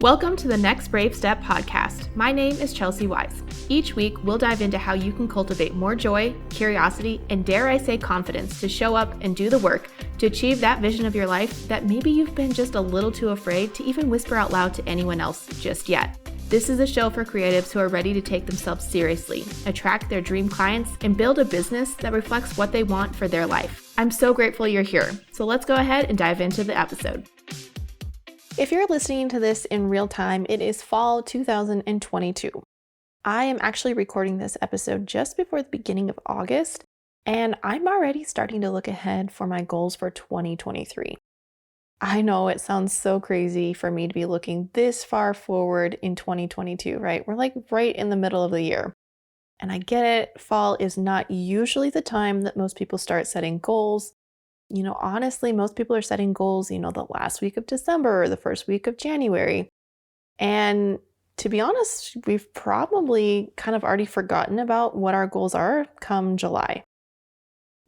Welcome to the Next Brave Step podcast. My name is Chelsy Wise. Each week, we'll dive into how you can cultivate more joy, curiosity, and dare I say confidence to show up and do the work to achieve that vision of your life that maybe you've been just a little too afraid to even whisper out loud to anyone else just yet. This is a show for creatives who are ready to take themselves seriously, attract their dream clients, and build a business that reflects what they want for their life. I'm so grateful you're here. So let's go ahead and dive into the episode. If you're listening to this in real time, it is fall 2022. I am actually recording this episode just before the beginning of August, and I'm already starting to look ahead for my goals for 2023. I know it sounds so crazy for me to be looking this far forward in 2022, right? We're like right in the middle of the year. And I get it, fall is not usually the time that most people start setting goals. Honestly, most people are setting goals, the last week of December or the first week of January. And to be honest, we've probably kind of already forgotten about what our goals are come July.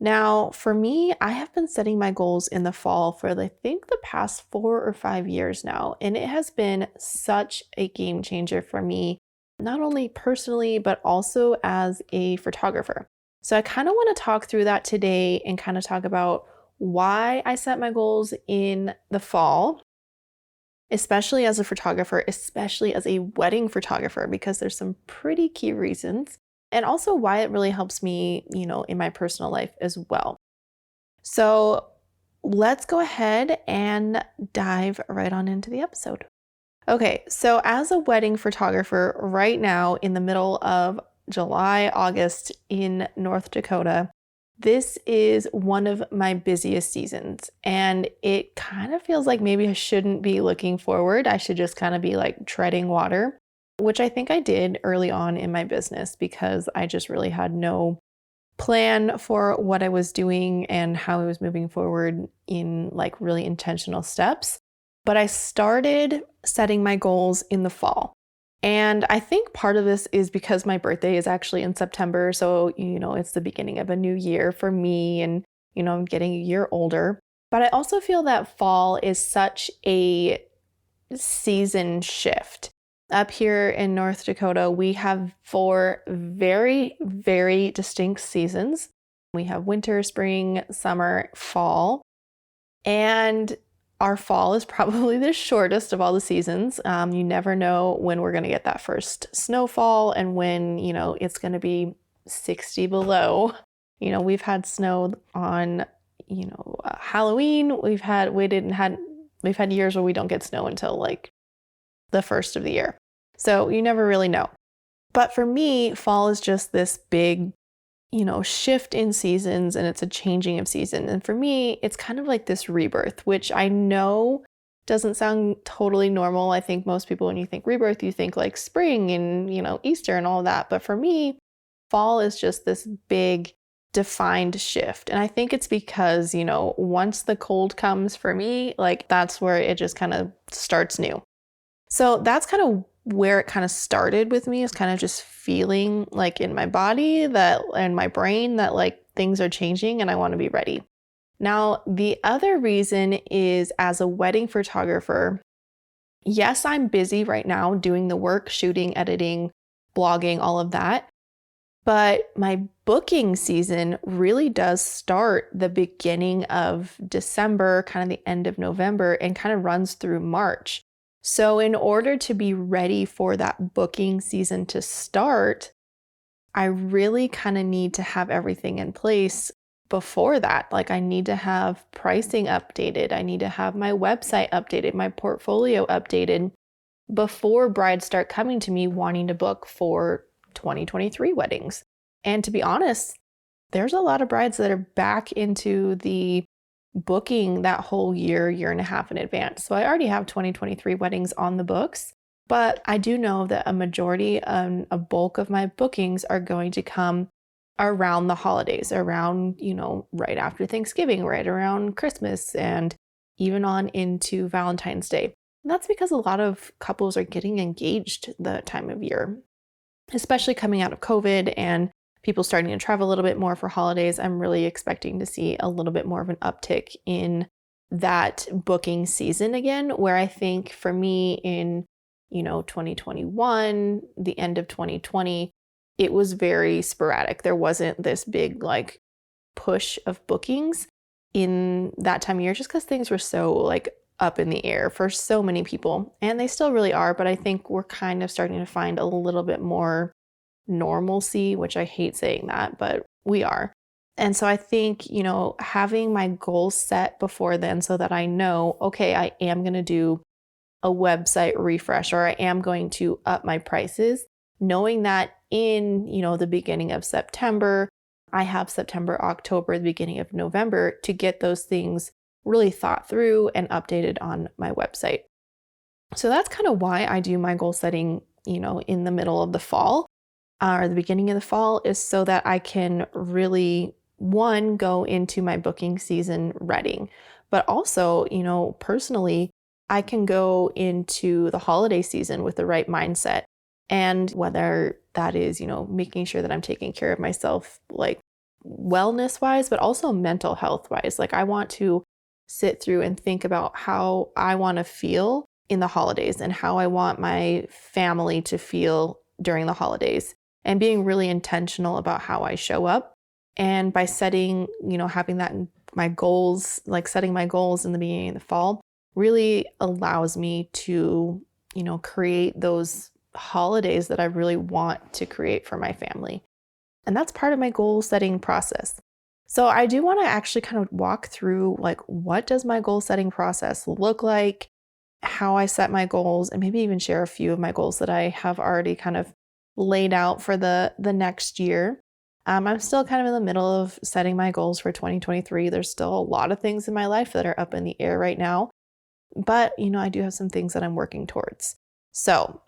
Now, for me, I have been setting my goals in the fall for I think the past 4 or 5 years now, and it has been such a game changer for me, not only personally, but also as a photographer. So I kind of want to talk through that today and kind of talk about why I set my goals in the fall, especially as a photographer, especially as a wedding photographer, because there's some pretty key reasons, and also why it really helps me, in my personal life as well. So let's go ahead and dive right on into the episode. Okay, so as a wedding photographer right now in the middle of July, August in North Dakota, this is one of my busiest seasons, and it kind of feels like maybe I shouldn't be looking forward. I should just kind of be like treading water, which I think I did early on in my business because I just really had no plan for what I was doing and how I was moving forward in like really intentional steps. But I started setting my goals in the fall. And I think part of this is because my birthday is actually in September. So, it's the beginning of a new year for me and, I'm getting a year older. But I also feel that fall is such a season shift. Up here in North Dakota, we have 4 very, very distinct seasons. We have winter, spring, summer, fall. And our fall is probably the shortest of all the seasons. You never know when we're going to get that first snowfall and when, it's going to be 60 below. We've had snow on, Halloween. We've had years where we don't get snow until like the first of the year. So you never really know. But for me, fall is just this big shift in seasons, and it's a changing of season. And for me, it's kind of like this rebirth, which I know doesn't sound totally normal. I think most people, when you think rebirth, you think like spring and, Easter and all that. But for me, fall is just this big defined shift. And I think it's because, once the cold comes for me, like that's where it just kind of starts new. So that's kind of where it kind of started with me, is kind of just feeling like in my body that and my brain that like things are changing and I want to be ready. Now, the other reason is as a wedding photographer, yes, I'm busy right now doing the work, shooting, editing, blogging, all of that. But my booking season really does start the beginning of December, kind of the end of November, and kind of runs through March. So in order to be ready for that booking season to start, I really kind of need to have everything in place before that. Like I need to have pricing updated. I need to have my website updated, my portfolio updated before brides start coming to me wanting to book for 2023 weddings. And to be honest, there's a lot of brides that are back into the booking that whole year and a half in advance. So I already have 2023 weddings on the books, but I do know that a majority, a bulk of my bookings are going to come around the holidays, around, right after Thanksgiving, right around Christmas, and even on into Valentine's Day. And that's because a lot of couples are getting engaged the time of year, especially coming out of COVID and people starting to travel a little bit more for holidays. I'm really expecting to see a little bit more of an uptick in that booking season again, where I think for me in 2021, the end of 2020, it was very sporadic. There wasn't this big like push of bookings in that time of year just because things were so like up in the air for so many people. And they still really are, but I think we're kind of starting to find a little bit more normalcy, which I hate saying that, but we are. And so I think, having my goals set before then so that I know, okay, I am going to do a website refresh or I am going to up my prices, knowing that in, the beginning of September, I have September, October, the beginning of November to get those things really thought through and updated on my website. So that's kind of why I do my goal setting, in the middle of the fall or the beginning of the fall, is so that I can really, one, go into my booking season ready, but also, personally, I can go into the holiday season with the right mindset. And whether that is, making sure that I'm taking care of myself, like wellness wise, but also mental health wise. Like I want to sit through and think about how I want to feel in the holidays and how I want my family to feel during the holidays, and being really intentional about how I show up. And by setting, having that in my goals, like setting my goals in the beginning of the fall, really allows me to, create those holidays that I really want to create for my family. And that's part of my goal setting process. So I do want to actually kind of walk through like, what does my goal setting process look like, how I set my goals, and maybe even share a few of my goals that I have already kind of laid out for the next year. I'm still kind of in the middle of setting my goals for 2023. There's still a lot of things in my life that are up in the air right now, but I do have some things that I'm working towards. So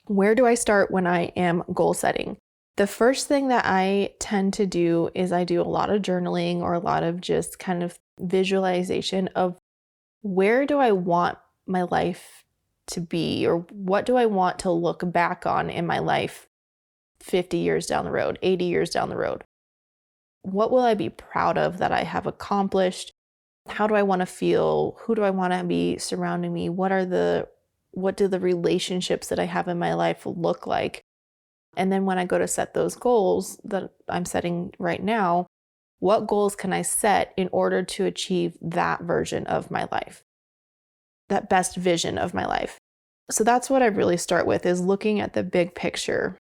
where do I start when I am goal setting? The first thing that I tend to do is I do a lot of journaling or a lot of just kind of visualization of where do I want my life to be, or what do I want to look back on in my life 50 years down the road, 80 years down the road? What will I be proud of that I have accomplished? How do I want to feel? Who do I want to be surrounding me? What do the relationships that I have in my life look like? And then when I go to set those goals that I'm setting right now, what goals can I set in order to achieve that version of my life, that best vision of my life? So that's what I really start with, is looking at the big picture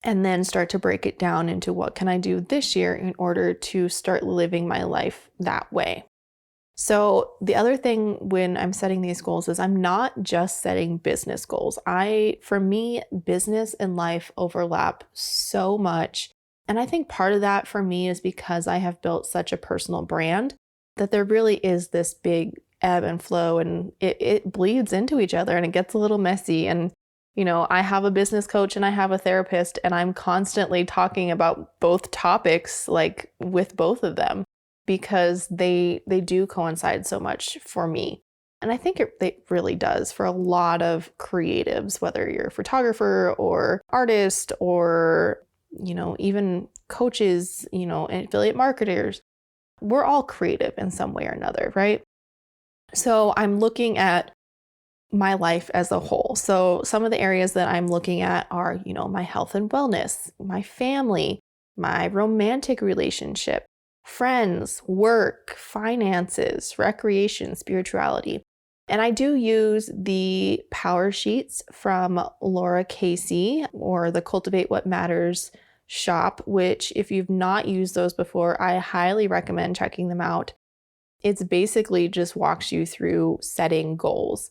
and then start to break it down into what can I do this year in order to start living my life that way. So the other thing when I'm setting these goals is I'm not just setting business goals. For me, business and life overlap so much. And I think part of that for me is because I have built such a personal brand that there really is this big ebb and flow, and it bleeds into each other and it gets a little messy. And, I have a business coach and I have a therapist, and I'm constantly talking about both topics, like with both of them, because they do coincide so much for me. And I think it really does for a lot of creatives, whether you're a photographer or artist or, even coaches, and affiliate marketers. We're all creative in some way or another, right? So I'm looking at my life as a whole. So some of the areas that I'm looking at are, my health and wellness, my family, my romantic relationship, friends, work, finances, recreation, spirituality. And I do use the power sheets from Laura Casey, or the Cultivate What Matters shop, which if you've not used those before, I highly recommend checking them out. It's basically just walks you through setting goals.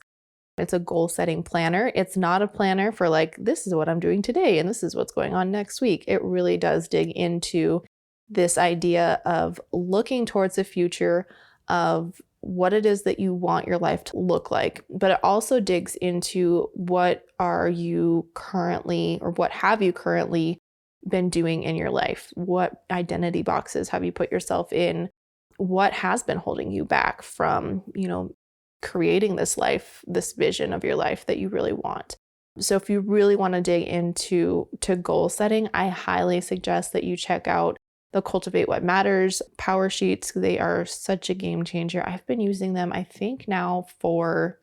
It's a goal setting planner. It's not a planner for like, this is what I'm doing today and this is what's going on next week. It really does dig into this idea of looking towards the future of what it is that you want your life to look like. But it also digs into what are you currently, or what have you currently been doing in your life? What identity boxes have you put yourself in? What has been holding you back from, creating this life, this vision of your life that you really want? So if you really want to dig into goal setting, I highly suggest that you check out the Cultivate What Matters power sheets. They are such a game changer. I've been using them, I think now for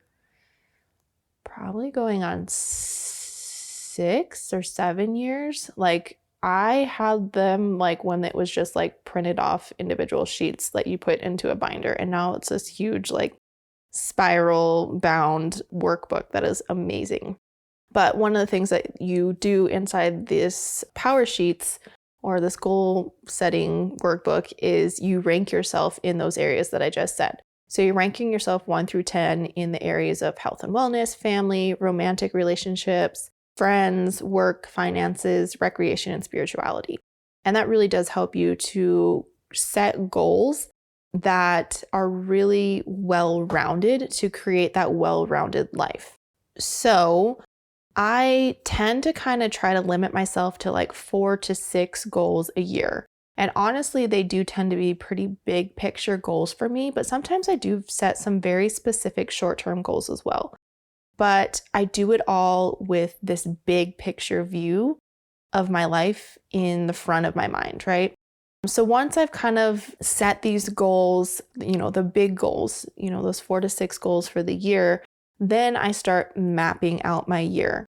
probably going on 6 or 7 years. Like I had them like when it was just like printed off individual sheets that you put into a binder. And now it's this huge like spiral bound workbook that is amazing. But one of the things that you do inside this power sheets or this goal setting workbook is you rank yourself in those areas that I just said. So you're ranking yourself 1 through 10 in the areas of health and wellness, family, romantic relationships, friends, work, finances, recreation, and spirituality. And that really does help you to set goals that are really well-rounded to create that well-rounded life. So I tend to kind of try to limit myself to like 4 to 6 goals a year. And honestly, they do tend to be pretty big picture goals for me, but sometimes I do set some very specific short-term goals as well. But I do it all with this big picture view of my life in the front of my mind, right? So once I've kind of set these goals, the big goals, those 4 to 6 goals for the year, then I start mapping out my year.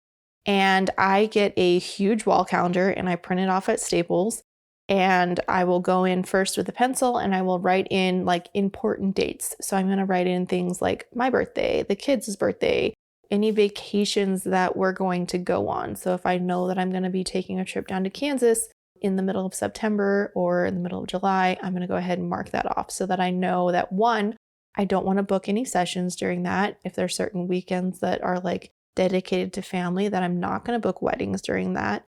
And I get a huge wall calendar and I print it off at Staples. And I will go in first with a pencil and I will write in like important dates. So I'm going to write in things like my birthday, the kids' birthday, any vacations that we're going to go on. So if I know that I'm going to be taking a trip down to Kansas in the middle of September or in the middle of July, I'm going to go ahead and mark that off so that I know that 1, I don't want to book any sessions during that. If there's certain weekends that are like dedicated to family, that I'm not going to book weddings during that.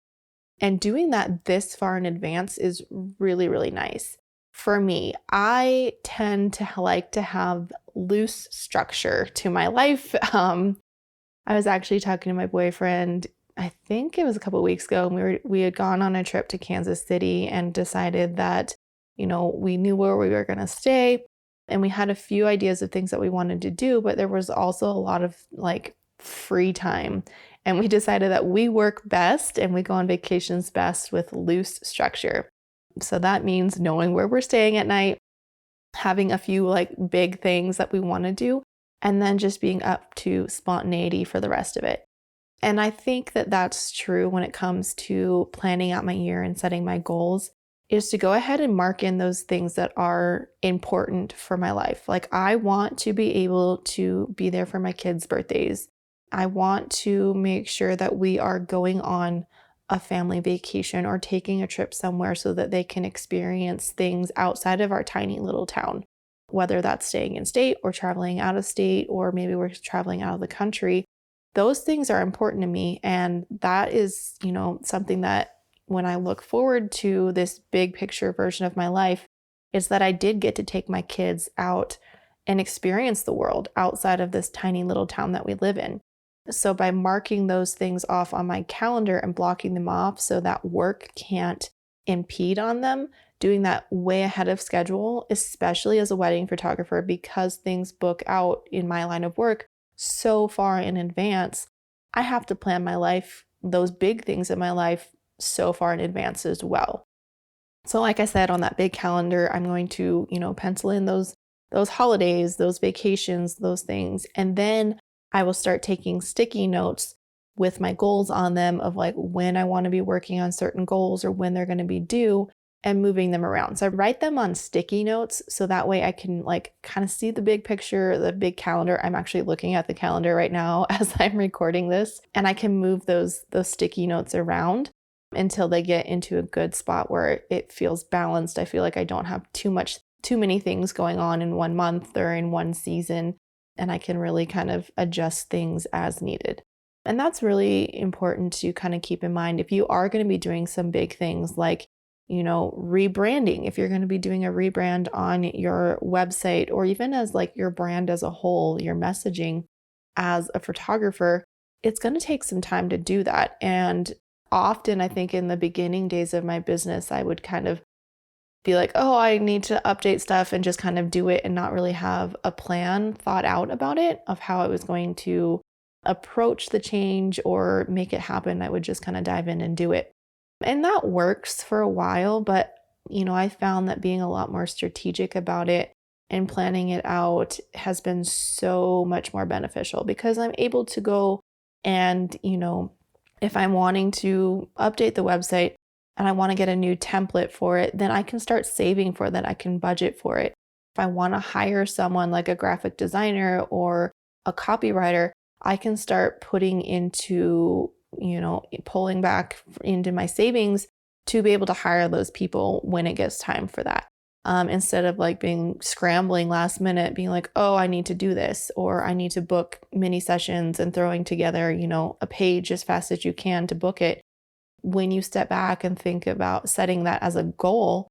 And doing that this far in advance is really, really nice. For me, I tend to like to have loose structure to my life. I was actually talking to my boyfriend, I think it was a couple of weeks ago, and we had gone on a trip to Kansas City and decided that, we knew where we were going to stay. And we had a few ideas of things that we wanted to do, but there was also a lot of like free time. And we decided that we work best and we go on vacations best with loose structure. So that means knowing where we're staying at night, having a few like big things that we want to do, and then just being up to spontaneity for the rest of it. And I think that that's true when it comes to planning out my year and setting my goals, is to go ahead and mark in those things that are important for my life. Like I want to be able to be there for my kids' birthdays. I want to make sure that we are going on a family vacation or taking a trip somewhere so that they can experience things outside of our tiny little town, whether that's staying in state or traveling out of state, or maybe we're traveling out of the country. Those things are important to me. And that is, something that when I look forward to this big picture version of my life, is that I did get to take my kids out and experience the world outside of this tiny little town that we live in. So by marking those things off on my calendar and blocking them off so that work can't impede on them, doing that way ahead of schedule, especially as a wedding photographer, because things book out in my line of work so far in advance, I have to plan my life, those big things in my life, so far in advance as well. So like I said, on that big calendar, I'm going to, pencil in those holidays, those vacations, those things. And then I will start taking sticky notes with my goals on them of like when I want to be working on certain goals or when they're going to be due, and moving them around. So I write them on sticky notes so that way I can like kind of see the big picture, the big calendar. I'm actually looking at the calendar right now as I'm recording this, and I can move those sticky notes around until they get into a good spot where it feels balanced. I feel like I don't have too many things going on in one month or in one season, and I can really kind of adjust things as needed. And that's really important to kind of keep in mind if you are going to be doing some big things like, rebranding. If you're going to be doing a rebrand on your website, or even as like your brand as a whole, your messaging as a photographer, it's going to take some time to do that. And often I think in the beginning days of my business, I would kind of be like, oh, I need to update stuff and just kind of do it and not really have a plan thought out about it of how I was going to approach the change or make it happen. I would just kind of dive in and do it. And that works for a while, but I found that being a lot more strategic about it and planning it out has been so much more beneficial because I'm able to go and, if I'm wanting to update the website and I want to get a new template for it, then I can start saving for that. I can budget for it. If I want to hire someone like a graphic designer or a copywriter, I can start putting into, pulling back into my savings to be able to hire those people when it gets time for that. Instead of like being scrambling last minute, being like, oh, I need to do this, or I need to book mini sessions and throwing together, a page as fast as you can to book it. When you step back and think about setting that as a goal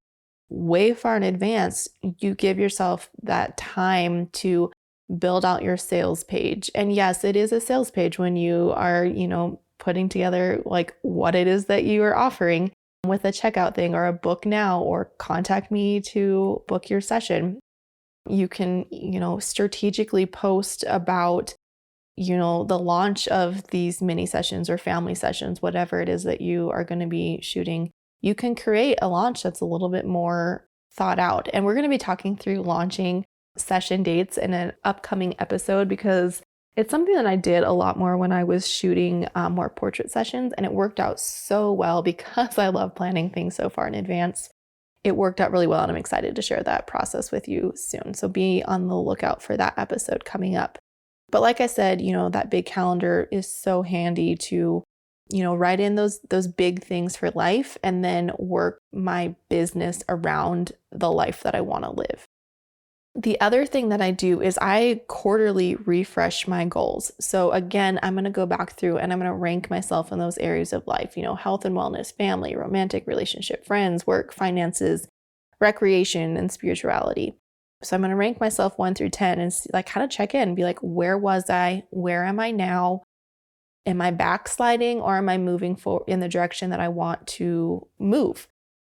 way far in advance, you give yourself that time to build out your sales page. And yes, it is a sales page when you are, putting together like what it is that you are offering with a checkout thing or a book now or contact me to book your session. You can, strategically post about, the launch of these mini sessions or family sessions, whatever it is that you are going to be shooting. You can create a launch that's a little bit more thought out. And we're going to be talking through launching session dates in an upcoming episode because it's something that I did a lot more when I was shooting more portrait sessions, and it worked out so well because I love planning things so far in advance. It worked out really well, and I'm excited to share that process with you soon. So be on the lookout for that episode coming up. But like I said, that big calendar is so handy to, write in those big things for life and then work my business around the life that I want to live. The other thing that I do is I quarterly refresh my goals. So again, I'm going to go back through and I'm going to rank myself in those areas of life, health and wellness, family, romantic relationship, friends, work, finances, recreation, and spirituality. So I'm going to rank myself 1 through 10 and like kind of check in and be like, where was I? Where am I now? Am I backsliding or am I moving forward in the direction that I want to move?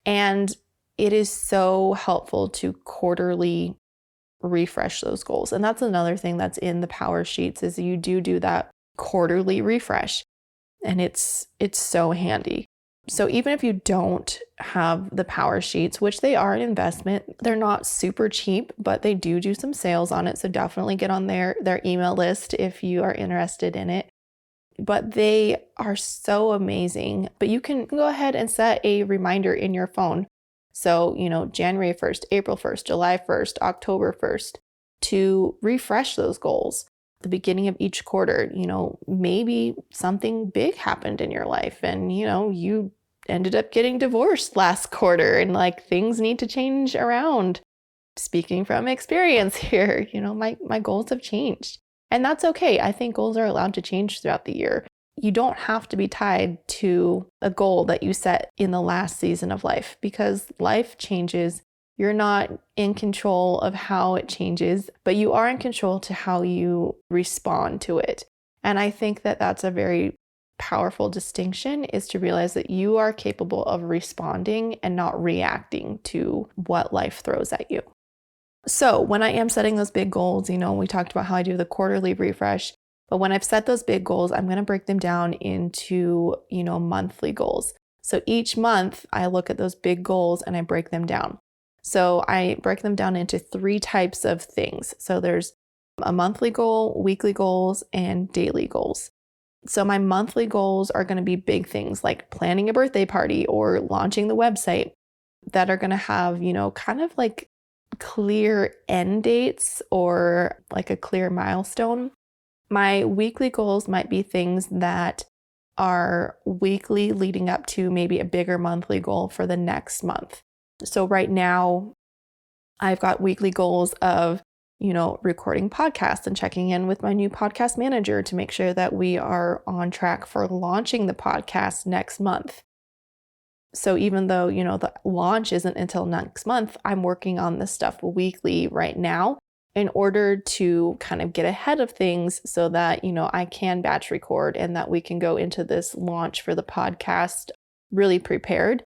And it is so helpful to quarterly refresh those goals. And that's another thing that's in the power sheets is you do that quarterly refresh. And it's so handy. So even if you don't have the power sheets, which they are an investment, they're not super cheap, but they do some sales on it. So definitely get on their email list if you are interested in it. But they are so amazing. But you can go ahead and set a reminder in your phone. So, January 1st, April 1st, July 1st, October 1st, to refresh those goals. The beginning of each quarter, maybe something big happened in your life and, you ended up getting divorced last quarter and like things need to change around. Speaking from experience here, my goals have changed. And that's okay. I think goals are allowed to change throughout the year. You don't have to be tied to a goal that you set in the last season of life because life changes. You're not in control of how it changes, but you are in control to how you respond to it. And I think that that's a very powerful distinction is to realize that you are capable of responding and not reacting to what life throws at you. So when I am setting those big goals, we talked about how I do the quarterly refresh. But when I've set those big goals, I'm going to break them down into, monthly goals. So each month I look at those big goals and I break them down. So I break them down into 3 types of things. So there's a monthly goal, weekly goals, and daily goals. So my monthly goals are going to be big things like planning a birthday party or launching the website that are going to have, kind of like clear end dates or like a clear milestone. My weekly goals might be things that are weekly leading up to maybe a bigger monthly goal for the next month. So right now, I've got weekly goals of, recording podcasts and checking in with my new podcast manager to make sure that we are on track for launching the podcast next month. So even though, the launch isn't until next month, I'm working on this stuff weekly right now in order to kind of get ahead of things so that, I can batch record and that we can go into this launch for the podcast really prepared.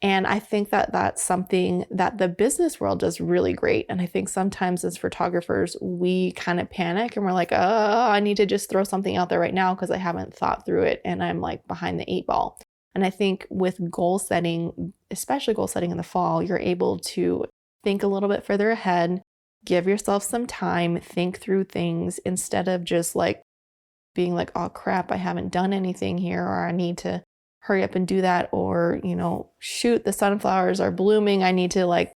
And I think that that's something that the business world does really great. And I think sometimes as photographers, we kind of panic and we're like, oh, I need to just throw something out there right now because I haven't thought through it and I'm like behind the 8 ball. And I think with goal setting, especially goal setting in the fall, you're able to think a little bit further ahead, Give yourself some time, think through things instead of just like being like, oh crap, I haven't done anything here, or I need to hurry up and do that, or, shoot, the sunflowers are blooming, I need to like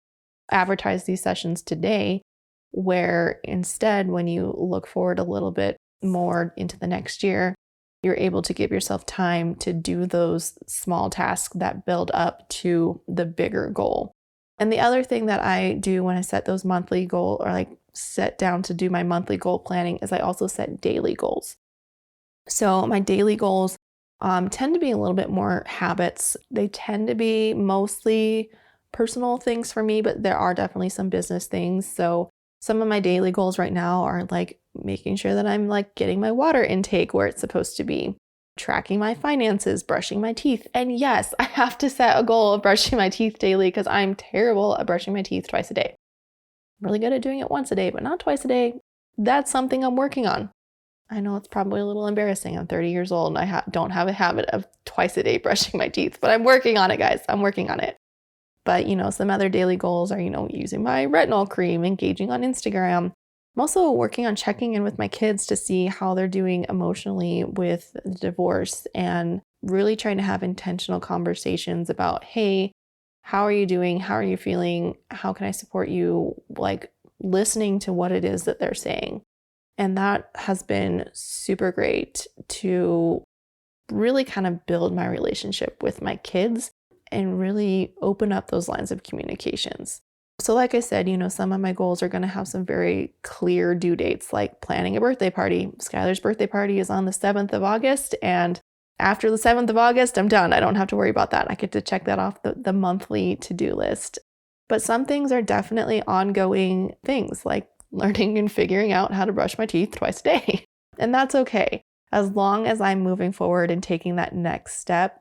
advertise these sessions today. Where instead, when you look forward a little bit more into the next year, you're able to give yourself time to do those small tasks that build up to the bigger goal. And the other thing that I do when I set those monthly goals, or like set down to do my monthly goal planning, is I also set daily goals. So my daily goals tend to be a little bit more habits. They tend to be mostly personal things for me, but there are definitely some business things. So some of my daily goals right now are like making sure that I'm like getting my water intake where it's supposed to be, tracking my finances, brushing my teeth. And yes, I have to set a goal of brushing my teeth daily because I'm terrible at brushing my teeth twice a day. I'm really good at doing it once a day, but not twice a day. That's something I'm working on. I know it's probably a little embarrassing. I'm 30 years old and I don't have a habit of twice a day brushing my teeth, but I'm working on it, guys. I'm working on it. But, some other daily goals are, using my retinol cream, engaging on Instagram. I'm also working on checking in with my kids to see how they're doing emotionally with the divorce, and really trying to have intentional conversations about, hey, how are you doing? How are you feeling? How can I support you? Like listening to what it is that they're saying. And that has been super great to really kind of build my relationship with my kids and really open up those lines of communications. So like I said, some of my goals are going to have some very clear due dates, like planning a birthday party. Skylar's birthday party is on the 7th of August. And after the 7th of August, I'm done. I don't have to worry about that. I get to check that off the monthly to-do list. But some things are definitely ongoing things, like learning and figuring out how to brush my teeth twice a day. And that's okay. As long as I'm moving forward and taking that next step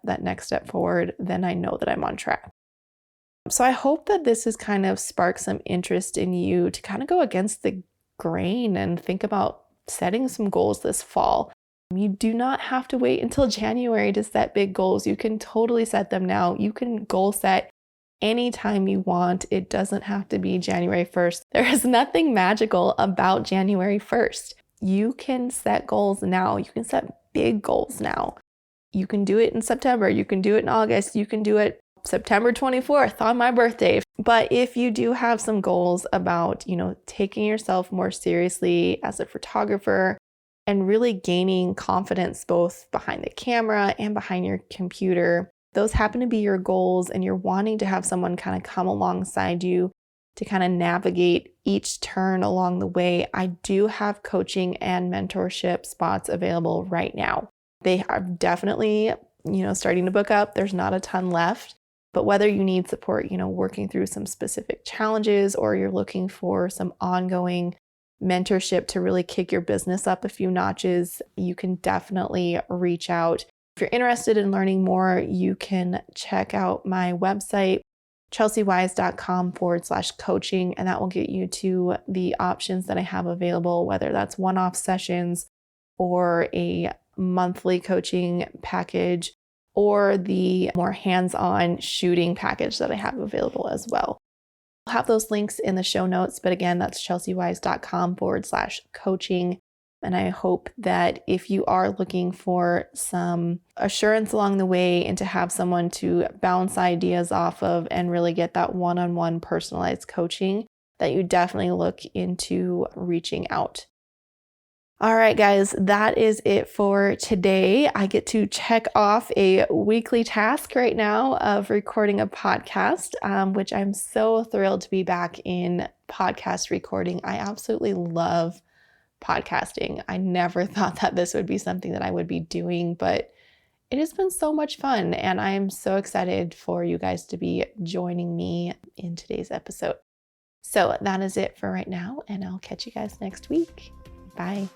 forward, then I know that I'm on track. So I hope that this has kind of sparked some interest in you to kind of go against the grain and think about setting some goals this fall. You do not have to wait until January to set big goals. You can totally set them now. You can goal set anytime you want. It doesn't have to be January 1st. There is nothing magical about January 1st. You can set goals now. You can set big goals now. You can do it in September. You can do it in August. You can do it September 24th on my birthday. But if you do have some goals about, taking yourself more seriously as a photographer and really gaining confidence both behind the camera and behind your computer, those happen to be your goals, and you're wanting to have someone kind of come alongside you to kind of navigate each turn along the way, I do have coaching and mentorship spots available right now. They are definitely, starting to book up. There's not a ton left, but whether you need support, working through some specific challenges, or you're looking for some ongoing mentorship to really kick your business up a few notches, you can definitely reach out. If you're interested in learning more, you can check out my website, chelseywise.com/coaching, and that will get you to the options that I have available, whether that's one-off sessions or a monthly coaching package, or the more hands-on shooting package that I have available as well. I'll have those links in the show notes, but again, that's chelseywise.com/coaching. And I hope that if you are looking for some assurance along the way and to have someone to bounce ideas off of and really get that one-on-one personalized coaching, that you definitely look into reaching out. All right, guys, that is it for today. I get to check off a weekly task right now of recording a podcast, which I'm so thrilled to be back in podcast recording. I absolutely love podcasting. I never thought that this would be something that I would be doing, but it has been so much fun, and I am so excited for you guys to be joining me in today's episode. So that is it for right now, and I'll catch you guys next week. Bye.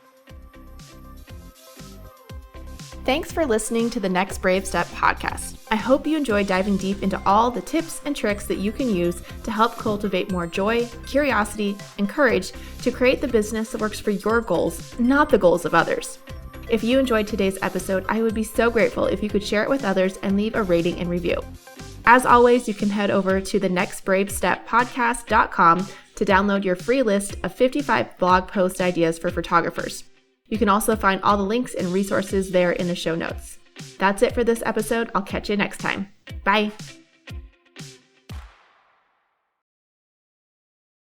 Thanks for listening to the Next Brave Step podcast. I hope you enjoyed diving deep into all the tips and tricks that you can use to help cultivate more joy, curiosity, and courage to create the business that works for your goals, not the goals of others. If you enjoyed today's episode, I would be so grateful if you could share it with others and leave a rating and review. As always, you can head over to the nextbravesteppodcast.com to download your free list of 55 blog post ideas for photographers. You can also find all the links and resources there in the show notes. That's it for this episode. I'll catch you next time. Bye.